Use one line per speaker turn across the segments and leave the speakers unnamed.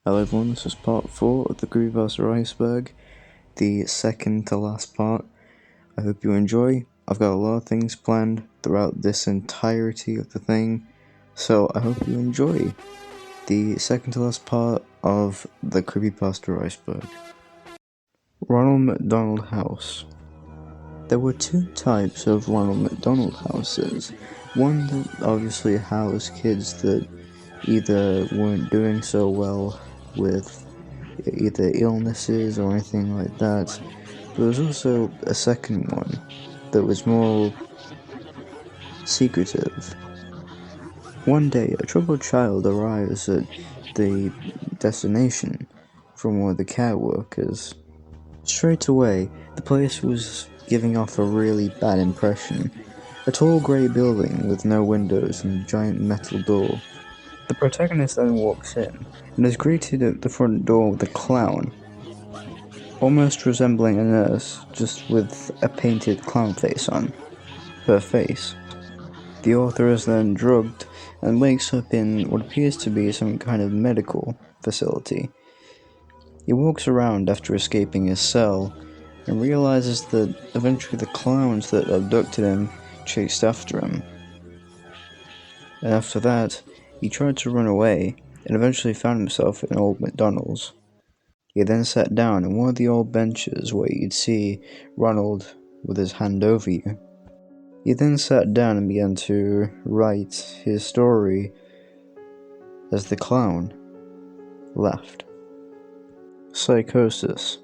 Hello everyone, this is part 4 of the creepypasta iceberg, the second to last part. I hope you enjoy. I've got a lot of things planned throughout this entirety of the thing, so I hope you enjoy the second to last part of the creepypasta iceberg. Ronald McDonald House. There were two types of Ronald McDonald houses. One that obviously housed kids that either weren't doing so well with either illnesses or anything like that. But there was also a second one that was more secretive. One day, a troubled child arrives at the destination from one of the care workers. Straight away, the place was giving off a really bad impression. A tall grey building with no windows and a giant metal door. The protagonist then walks in and is greeted at the front door with a clown, almost resembling a nurse, just with a painted clown face on her face. The author is then drugged and wakes up in what appears to be some kind of medical facility. He walks around after escaping his cell and realizes that eventually the clowns that abducted him chased after him. And after that, he tried to run away and eventually found himself in Old McDonald's. He then sat down on one of the old benches where you'd see Ronald with his hand over you. He then sat down and began to write his story as the clown left. Psychosis.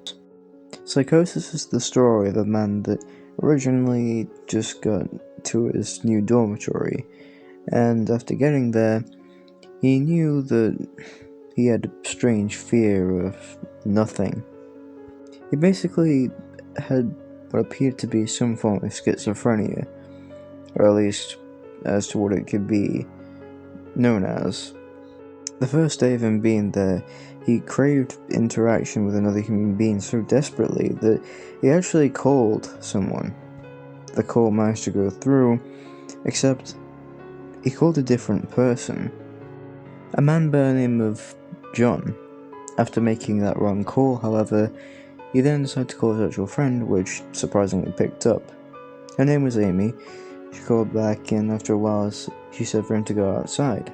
Psychosis is the story of a man that originally just got to his new dormitory, and after getting there, he knew that he had a strange fear of nothing. He basically had what appeared to be some form of schizophrenia, or at least as to what it could be known as. The first day of him being there, he craved interaction with another human being so desperately that he actually called someone. The call managed to go through, except he called a different person. A man by the name of John. After making that wrong call, however, he then decided to call his actual friend, which surprisingly picked up. Her name was Amy. She called back, and after a while, she said for him to go outside.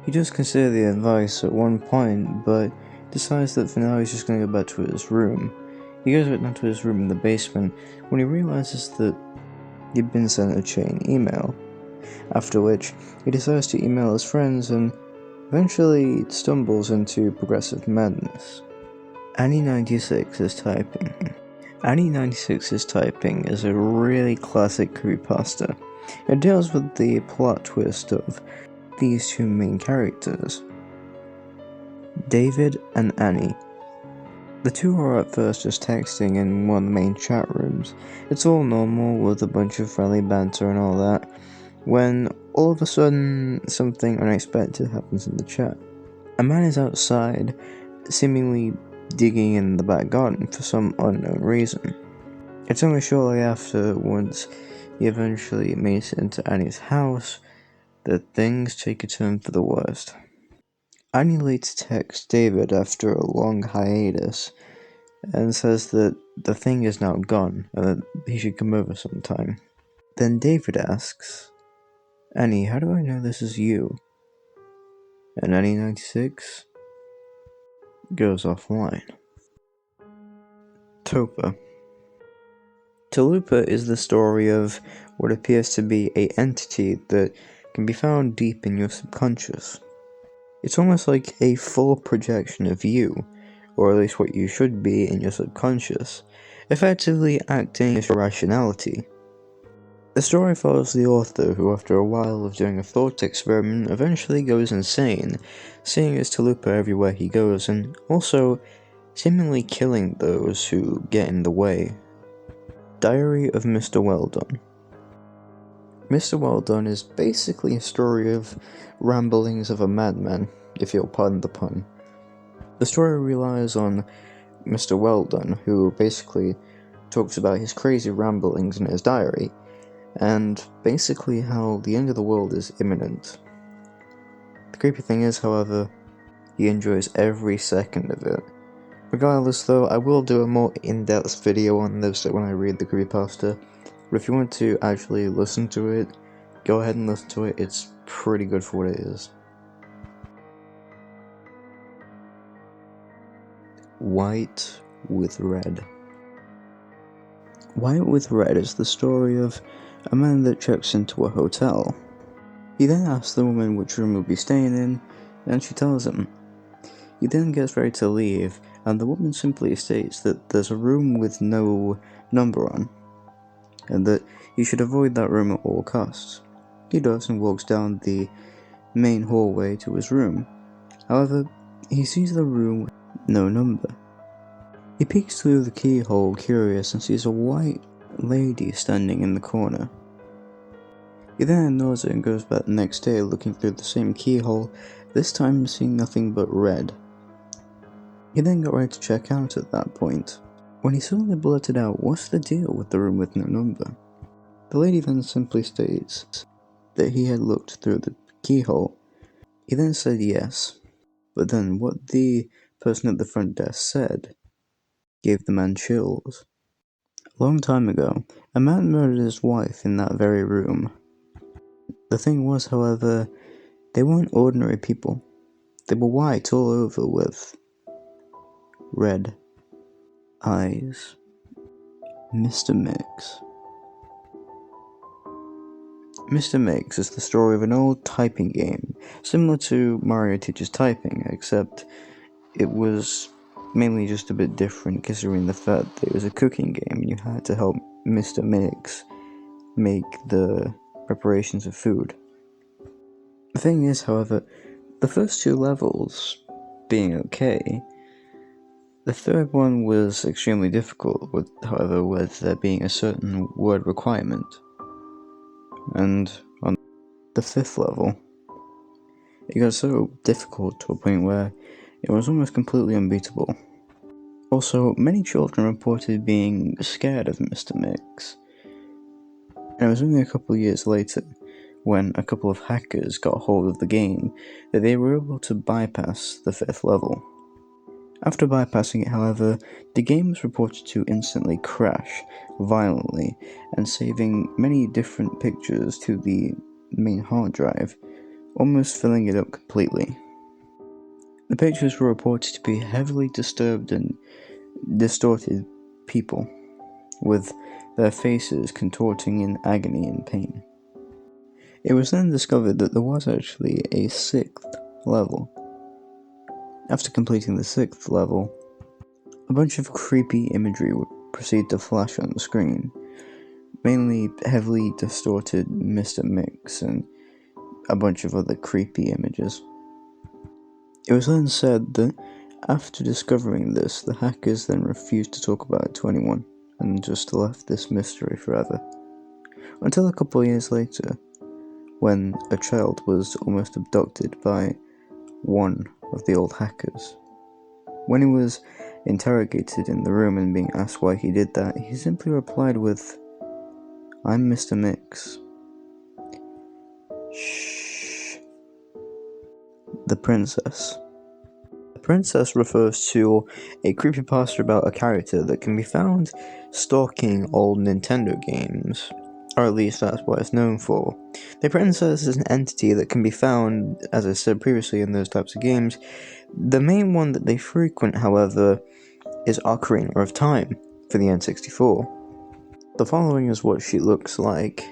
He does consider the advice at one point, but decides that for now he's just going to go back to his room. He goes back down to his room in the basement when he realizes that he'd been sent a chain email. After which, he decides to email his friends and eventually stumbles into progressive madness. Annie96 is typing. Annie96 is typing is a really classic creepypasta. It deals with the plot twist of these two main characters, David and Annie. The two are at first just texting in one of the main chat rooms. It's all normal with a bunch of friendly banter and all that, when all of a sudden something unexpected happens in the chat. A man is outside, seemingly digging in the back garden for some unknown reason. It's only shortly after, once he eventually makes it into Annie's house, that things take a turn for the worst. Annie later texts David after a long hiatus and says that the thing is now gone and that he should come over sometime. Then David asks, "Annie, how do I know this is you?" And Annie96 goes offline. Topa. Talupa is the story of what appears to be an entity that can be found deep in your subconscious. It's almost like a full projection of you, or at least what you should be in your subconscious, effectively acting as your rationality. The story follows the author, who after a while of doing a thought experiment eventually goes insane, seeing his Talupa everywhere he goes, and also seemingly killing those who get in the way. Diary of Mr. Welldone. Mr. Welldone is basically a story of ramblings of a madman, if you'll pardon the pun. The story relies on Mr. Welldone, who basically talks about his crazy ramblings in his diary, and basically how the end of the world is imminent. The creepy thing is, however, He enjoys every second of it. Regardless though, I will do a more in-depth video on this when I read the creepypasta. But if you want to actually listen to it, go ahead and listen to it. It's pretty good for what it is. White with Red. White with Red is the story of a man that checks into a hotel. He then asks the woman which room he'll be staying in, and she tells him. He then gets ready to leave, and the woman simply states that there's a room with no number on, and that he should avoid that room at all costs. He does and walks down the main hallway to his room. However, he sees the room with no number. He peeks through the keyhole, curious, and sees a white lady standing in the corner. He then ignores it and goes back the next day looking through the same keyhole, this time seeing nothing but red. He then got ready to check out at that point, when he suddenly blurted out, "What's the deal with the room with no number?" The lady then simply states that he had looked through the keyhole. He then said yes, but then what the person at the front desk said gave the man chills. A long time ago, a man murdered his wife in that very room. The thing was, however, they weren't ordinary people. They were white all over with red eyes. Mr. Mix. Mr. Mix is the story of an old typing game, similar to Mario Teaches Typing, except it was mainly just a bit different considering the fact that it was a cooking game and you had to help Mr. Mix make the preparations of food. The thing is, however, the first two levels being okay, the third one was extremely difficult, with there being a certain word requirement. And on the fifth level, it got so difficult to a point where it was almost completely unbeatable. Also, many children reported being scared of Mr. Mix, and it was only a couple of years later, when a couple of hackers got hold of the game, that they were able to bypass the fifth level. After bypassing it, however, the game was reported to instantly crash violently and saving many different pictures to the main hard drive, almost filling it up completely. The pictures were reported to be heavily disturbed and distorted people, with their faces contorting in agony and pain. It was then discovered that there was actually a sixth level. After completing the sixth level, a bunch of creepy imagery would proceed to flash on the screen, mainly heavily distorted Mr. Mix and a bunch of other creepy images. It was then said that after discovering this, the hackers then refused to talk about it to anyone, and just left this mystery forever. Until a couple of years later, when a child was almost abducted by one of the old hackers. When he was interrogated in the room and being asked why he did that, he simply replied with, "I'm Mr. Mix." Shh. The Princess. The Princess refers to a creepypasta about a character that can be found stalking old Nintendo games, or at least that's what it's known for. The Princess is an entity that can be found, as I said previously, in those types of games. The main one that they frequent, however, is Ocarina of Time for the N64. The following is what she looks like.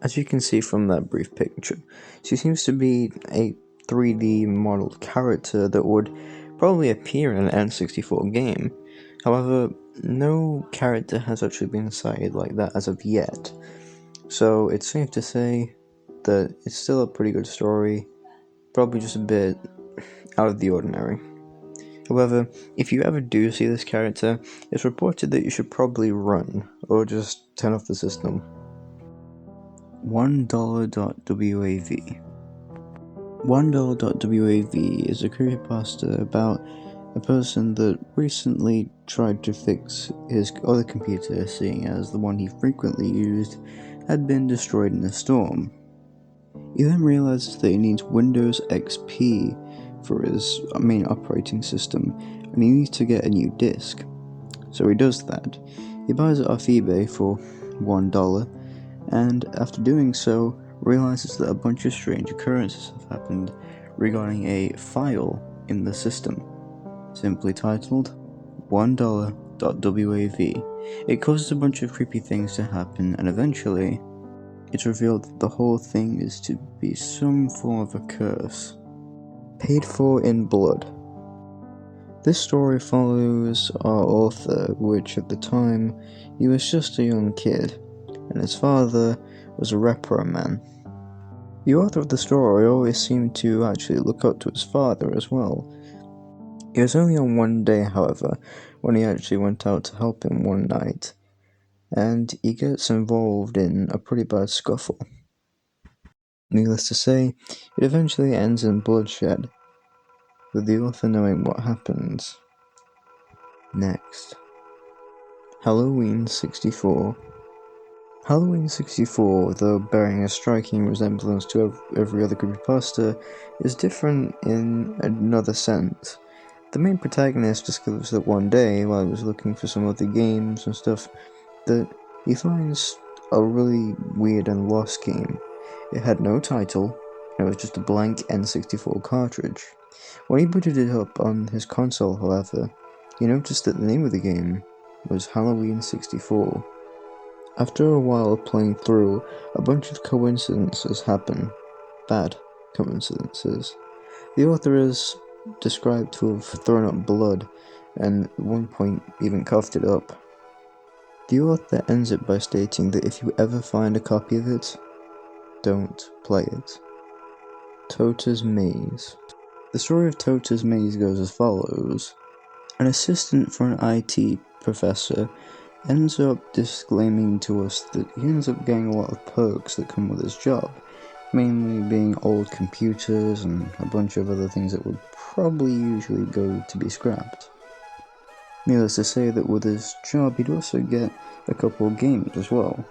As you can see from that brief picture, she seems to be a 3D modeled character that would probably appear in an N64 game. However, no character has actually been cited like that as of yet, so it's safe to say that it's still a pretty good story, probably just a bit out of the ordinary. However, if you ever do see this character, it's reported that you should probably run, or just turn off the system. $1.wav. $1.wav is a creepypasta about a person that recently tried to fix his other computer, seeing as the one he frequently used had been destroyed in a storm. He then realizes that he needs Windows XP for his main operating system, and he needs to get a new disk. So he does that. He buys it off eBay for $1, and after doing so, realizes that a bunch of strange occurrences have happened regarding a file in the system, simply titled $1.wav. It causes a bunch of creepy things to happen, and eventually, it's revealed that the whole thing is to be some form of a curse, paid for in blood. This story follows our author, which at the time, he was just a young kid, and his father was a repro man. The author of the story always seemed to actually look up to his father as well. It was only on one day, however, when he actually went out to help him one night, and he gets involved in a pretty bad scuffle. Needless to say, it eventually ends in bloodshed, with the author knowing what happens next. Halloween 64. Halloween 64, though bearing a striking resemblance to every other creepypasta, is different in another sense. The main protagonist discovers that one day, while he was looking for some other games and stuff, that he finds a really weird and lost game. It had no title, and it was just a blank N64 cartridge. When he booted it up on his console, however, he noticed that the name of the game was Halloween 64. After a while of playing through, a bunch of coincidences happen. Bad coincidences. The author is described to have thrown up blood, and at one point even coughed it up. The author ends it by stating that if you ever find a copy of it, don't play it. Tota's Maze. The story of Tota's Maze goes as follows. An assistant for an IT professor ends up disclaiming to us that he ends up getting a lot of perks that come with his job, mainly being old computers and a bunch of other things that would probably usually go to be scrapped. Needless to say that with his job he'd also get a couple of games as well,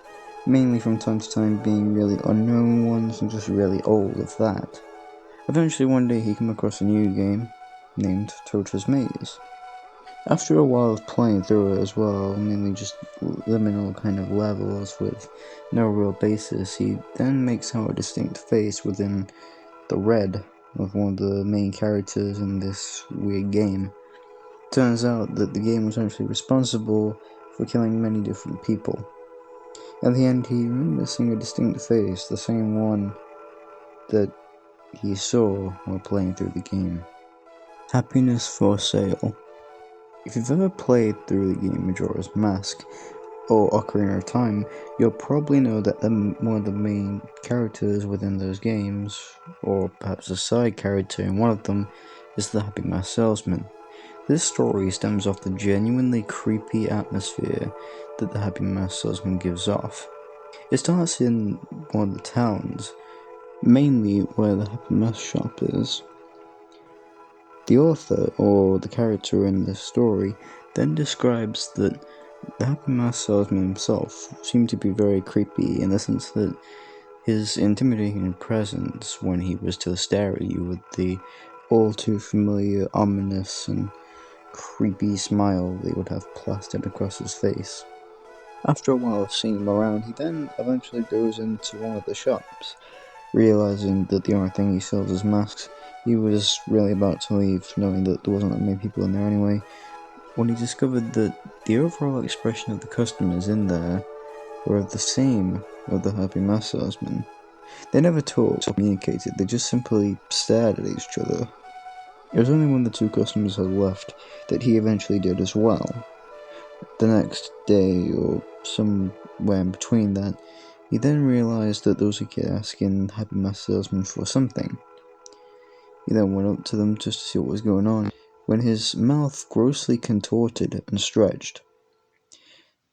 mainly from time to time being really unknown ones and just really old of that. Eventually one day he came across a new game named Tota's Maze. After a while of playing through it as well, mainly just liminal kind of levels with no real basis, he then makes out a distinct face within the red of one of the main characters in this weird game. Turns out that the game was actually responsible for killing many different people. At the end, he remembers seeing a distinct face, the same one that he saw while playing through the game. Happiness for Sale. If you've ever played through the game Majora's Mask or Ocarina of Time, you'll probably know that one of the main characters within those games, or perhaps a side character in one of them, is the Happy Mask Salesman. This story stems off the genuinely creepy atmosphere that the Happy Mask Salesman gives off. It starts in one of the towns, mainly where the Happy Mask shop is. The author, or the character in this story, then describes that the Happy Mask Salesman himself seemed to be very creepy in the sense that his intimidating presence when he was to stare at you with the all too familiar, ominous, and creepy smile they would have plastered across his face. After a while of seeing him around, he then eventually goes into one of the shops, realizing that the only thing he sells is masks. He was really about to leave, knowing that there wasn't that many people in there anyway, when he discovered that the overall expression of the customers in there were the same of the Happy Mask Salesman. They never talked or communicated, they just simply stared at each other. It was only when the two customers had left that he eventually did as well. The next day, or somewhere in between that, he then realized that there was a kid asking Happy Mask Salesman for something. He then went up to them just to see what was going on, when his mouth grossly contorted and stretched.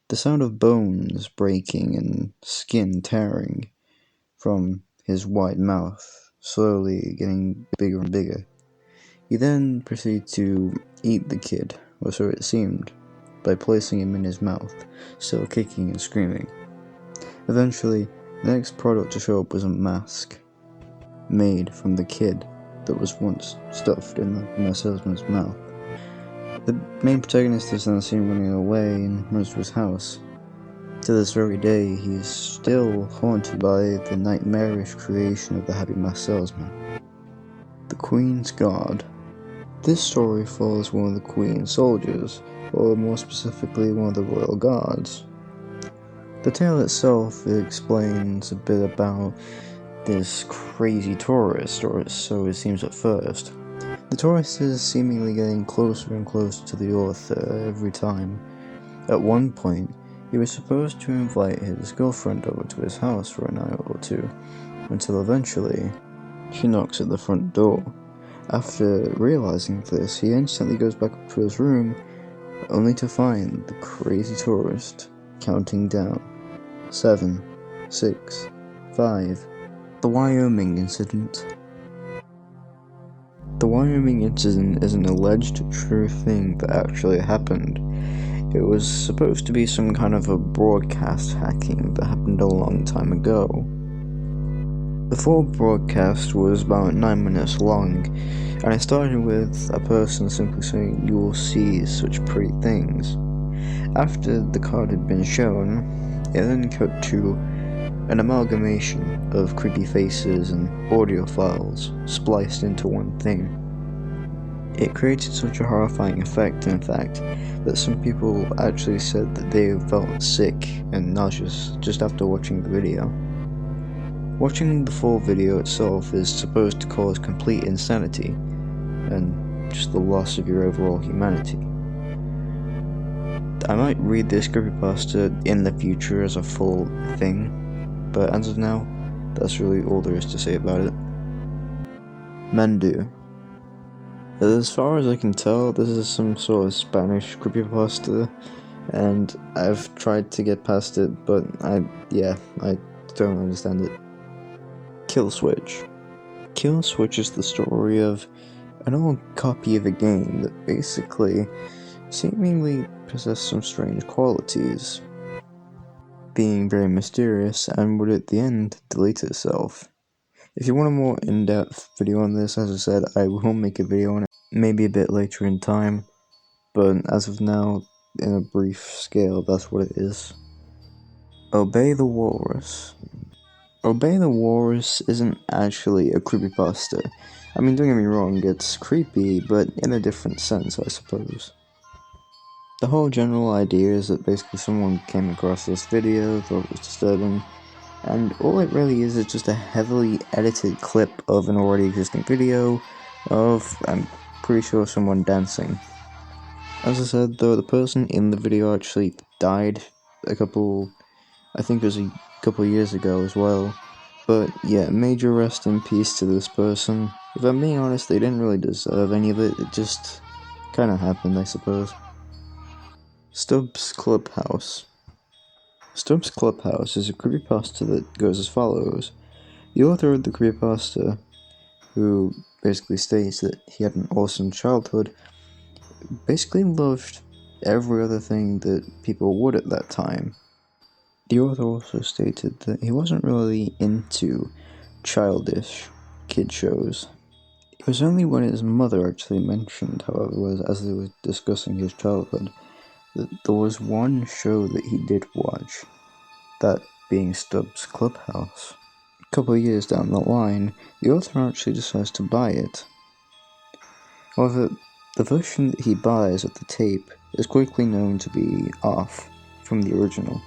The sound of bones breaking and skin tearing from his wide mouth, slowly getting bigger and bigger. He then proceeded to eat the kid, or so it seemed, by placing him in his mouth, still kicking and screaming. Eventually, the next product to show up was a mask, made from the kid that was once stuffed in the salesman's mouth. The main protagonist is then seen running away and runs to his house. To this very day, he is still haunted by the nightmarish creation of the happy mask salesman. The Queen's Guard. This story follows one of the Queen's soldiers, or more specifically, one of the Royal Guards. The tale itself explains a bit about this crazy tourist, or so it seems at first. The tourist is seemingly getting closer and closer to the author every time. At one point, he was supposed to invite his girlfriend over to his house for a night or two, until eventually, she knocks at the front door. After realizing this, he instantly goes back up to his room, only to find the crazy tourist counting down. 7, 6, 5. The Wyoming Incident. The Wyoming Incident is an alleged true thing that actually happened. It was supposed to be some kind of a broadcast hacking that happened a long time ago. The full broadcast was about 9 minutes long, and it started with a person simply saying, "You will see such pretty things." After the card had been shown, it then cut to an amalgamation of creepy faces and audio files spliced into one thing. It created such a horrifying effect, in fact, that some people actually said that they felt sick and nauseous just after watching the video. Watching the full video itself is supposed to cause complete insanity and just the loss of your overall humanity. I might read this creepypasta in the future as a full thing, but as of now, that's really all there is to say about it. Mendu. As far as I can tell, this is some sort of Spanish creepypasta, and I've tried to get past it, but I don't understand it. Kill Switch. Kill Switch is the story of an old copy of a game that basically seemingly possessed some strange qualities, being very mysterious, and would at the end delete itself. If you want a more in-depth video on this, as I said, I will make a video on it, maybe a bit later in time, but as of now, in a brief scale, that's what it is. Obey the Walrus. Obey the Walrus isn't actually a creepypasta. I mean, don't get me wrong, it's creepy, but in a different sense, I suppose. The whole general idea is that basically someone came across this video, thought it was disturbing, and all it really is just a heavily edited clip of an already existing video of, I'm pretty sure, someone dancing. As I said, though, the person in the video actually died I think it was a couple years ago as well. But yeah, major rest in peace to this person. If I'm being honest, they didn't really deserve any of it, it just kinda happened, I suppose. Stubbs Clubhouse. Stubbs Clubhouse is a creepypasta that goes as follows. The author of the creepypasta, who basically states that he had an awesome childhood, basically loved every other thing that people would at that time. The author also stated that he wasn't really into childish kid shows. It was only when his mother actually mentioned, however, as they were discussing his childhood, that there was one show that he did watch, that being Stubbs Clubhouse. A couple of years down the line, the author actually decides to buy it. However, the version that he buys of the tape is quickly known to be off from the original.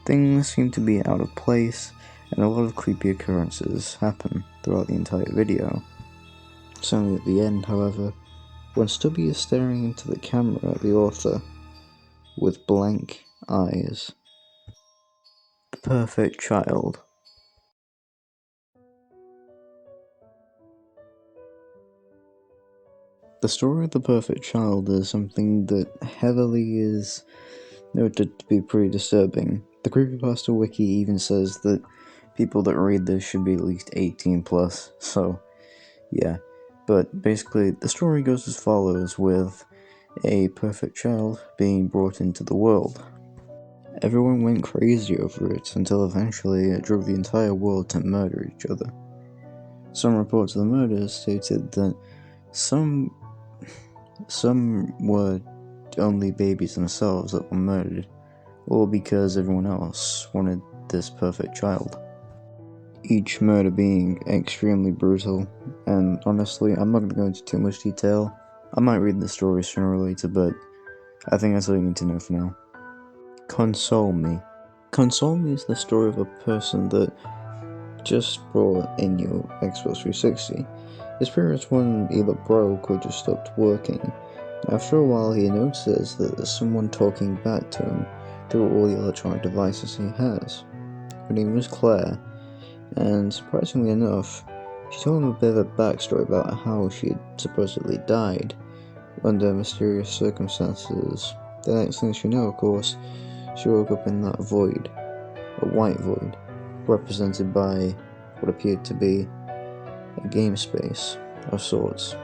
Things seem to be out of place, and a lot of creepy occurrences happen throughout the entire video. It's only at the end, however, when Stubby is staring into the camera at the author with blank eyes. The Perfect Child. The story of the Perfect Child is something that heavily is noted to be pretty disturbing. The creepypasta wiki even says that people that read this should be at least 18 plus, so yeah. But basically, the story goes as follows, with a perfect child being brought into the world. Everyone went crazy over it until eventually it drove the entire world to murder each other. Some reports of the murders stated that some were only babies themselves that were murdered, all because everyone else wanted this perfect child. Each murder being extremely brutal, and honestly, I'm not going to go into too much detail. I might read the story sooner or later, but I think that's all you need to know for now. Console Me. Console Me is the story of a person that just brought a new Xbox 360. His previous one either broke or just stopped working. After a while, he notices that there's someone talking back to him through all the electronic devices he has. Her name was Claire, and surprisingly enough, she told him a bit of a backstory about how she had supposedly died under mysterious circumstances. The next thing she knew, of course, she woke up in that void, a white void, represented by what appeared to be a game space of sorts.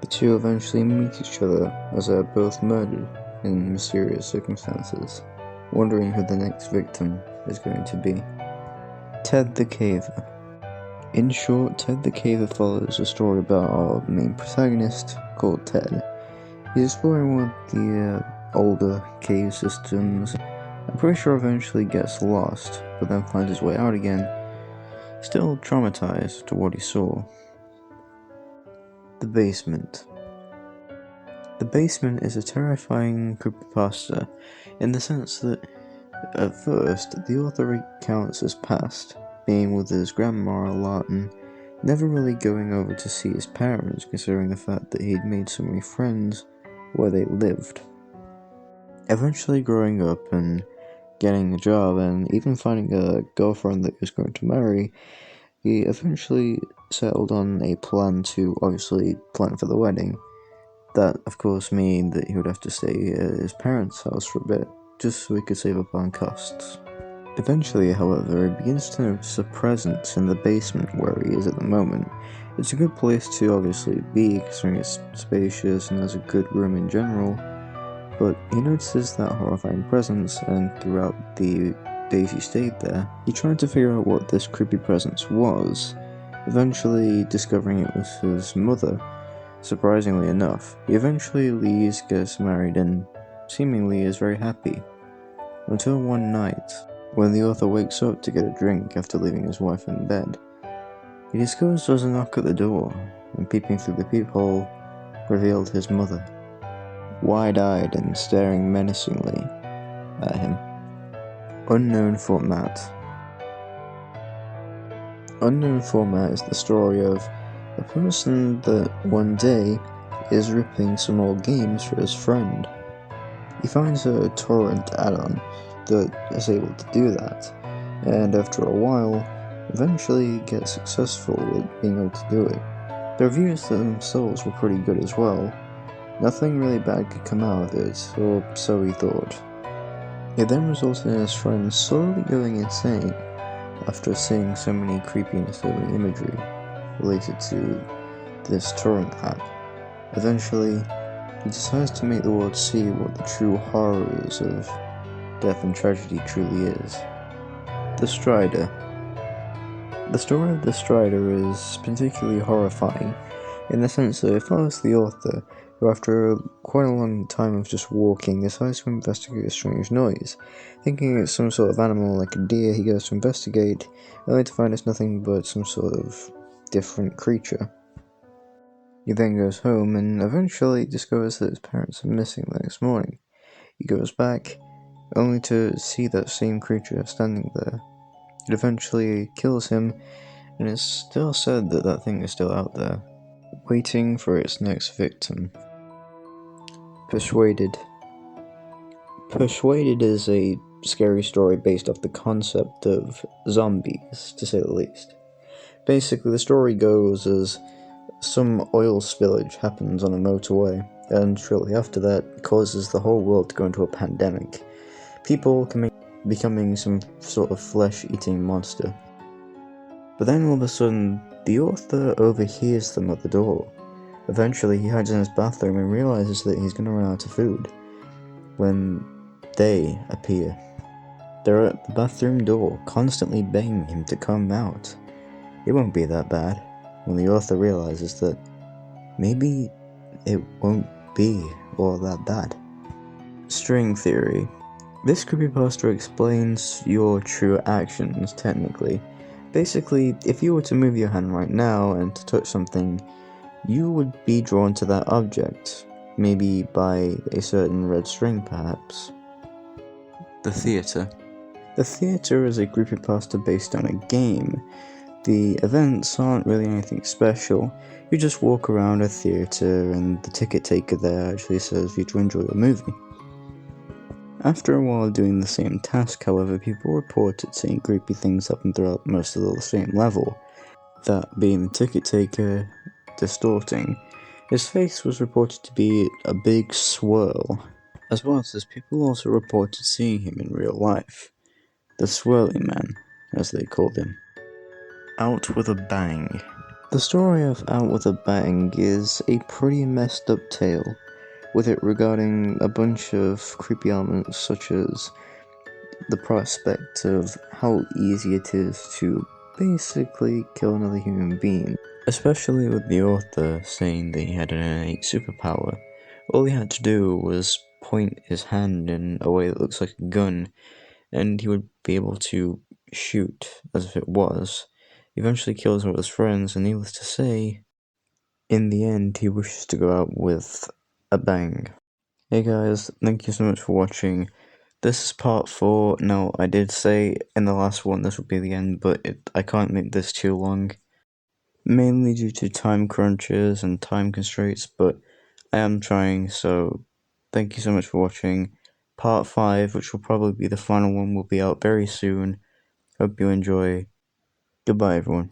The two eventually meet each other as they are both murdered in mysterious circumstances, wondering who the next victim is going to be. Ted the Caver. In short, Ted the Caver follows a story about our main protagonist called Ted. He's exploring one of the older cave systems. I'm pretty sure eventually gets lost, but then finds his way out again, still traumatized to what he saw. The Basement. The Basement is a terrifying creepypasta in the sense that at first the author recounts his past, being with his grandma a lot and never really going over to see his parents, considering the fact that he'd made so many friends where they lived. Eventually growing up and getting a job and even finding a girlfriend that he was going to marry, he eventually settled on a plan to obviously plan for the wedding. That, of course, meant that he would have to stay at his parents' house for a bit, just so he could save up on costs. Eventually, however, he begins to notice a presence in the basement where he is at the moment. It's a good place to obviously be, considering it's spacious and has a good room in general, but he notices that horrifying presence, and throughout the days he stayed there, he tried to figure out what this creepy presence was, eventually discovering it was his mother. Surprisingly enough, he eventually leaves, gets married, and seemingly is very happy. Until one night, when the author wakes up to get a drink after leaving his wife in bed, he discovers there's a knock at the door, and peeping through the peephole, revealed his mother, wide-eyed and staring menacingly at him. Unknown Format. Unknown Format is the story of a person that one day is ripping some old games for his friend. He finds a torrent add-on that is able to do that, and after a while, eventually gets successful with being able to do it. The reviews themselves were pretty good as well. Nothing really bad could come out of it, or so he thought. It then resulted in his friend slowly going insane after seeing so many creepy and disturbing imagery related to this torrent app. Eventually, he decides to make the world see what the true horrors of death and tragedy truly is. The Strider. The story of the Strider is particularly horrifying in the sense that it follows the author, who after quite a long time of just walking decides to investigate a strange noise. Thinking it's some sort of animal like a deer, he goes to investigate, only to find it's nothing but some sort of different creature. He then goes home and eventually discovers that his parents are missing the next morning. He goes back, only to see that same creature standing there. It eventually kills him, and it's still said that that thing is still out there, waiting for its next victim. Persuaded. Persuaded is a scary story based off the concept of zombies, to say the least. Basically, the story goes as some oil spillage happens on a motorway, and shortly after that causes the whole world to go into a pandemic. People becoming some sort of flesh-eating monster. But then all of a sudden, the author overhears them at the door. Eventually, he hides in his bathroom and realizes that he's going to run out of food when they appear. They're at the bathroom door, constantly begging him to come out. It won't be that bad, when the author realizes that maybe it won't be all that bad. String theory. This creepypasta explains your true actions, technically. Basically, if you were to move your hand right now and to touch something, you would be drawn to that object, maybe by a certain red string perhaps. The Theatre. The Theatre is a creepypasta based on a game. The events aren't really anything special. You just walk around a theatre and the ticket taker there actually serves you to enjoy the movie. After a while doing the same task, however, people reported seeing creepy things happen throughout most of the same level. That being the ticket taker distorting. His face was reported to be a big swirl. As well as this, people also reported seeing him in real life. The Swirly Man, as they called him. Out with a Bang. The story of Out with a Bang is a pretty messed up tale, with it regarding a bunch of creepy elements such as the prospect of how easy it is to basically kill another human being, especially with the author saying that he had an innate superpower. All he had to do was point his hand in a way that looks like a gun, and he would be able to shoot as if it was. He eventually kills one of his friends, and needless to say, in the end, he wishes to go out with a bang. Hey guys, thank you so much for watching. This is part 4. Now, I did say in the last one this would be the end, but I can't make this too long. Mainly due to time crunches and time constraints, but I am trying, so thank you so much for watching. Part 5, which will probably be the final one, will be out very soon. Hope you enjoy. Goodbye, everyone.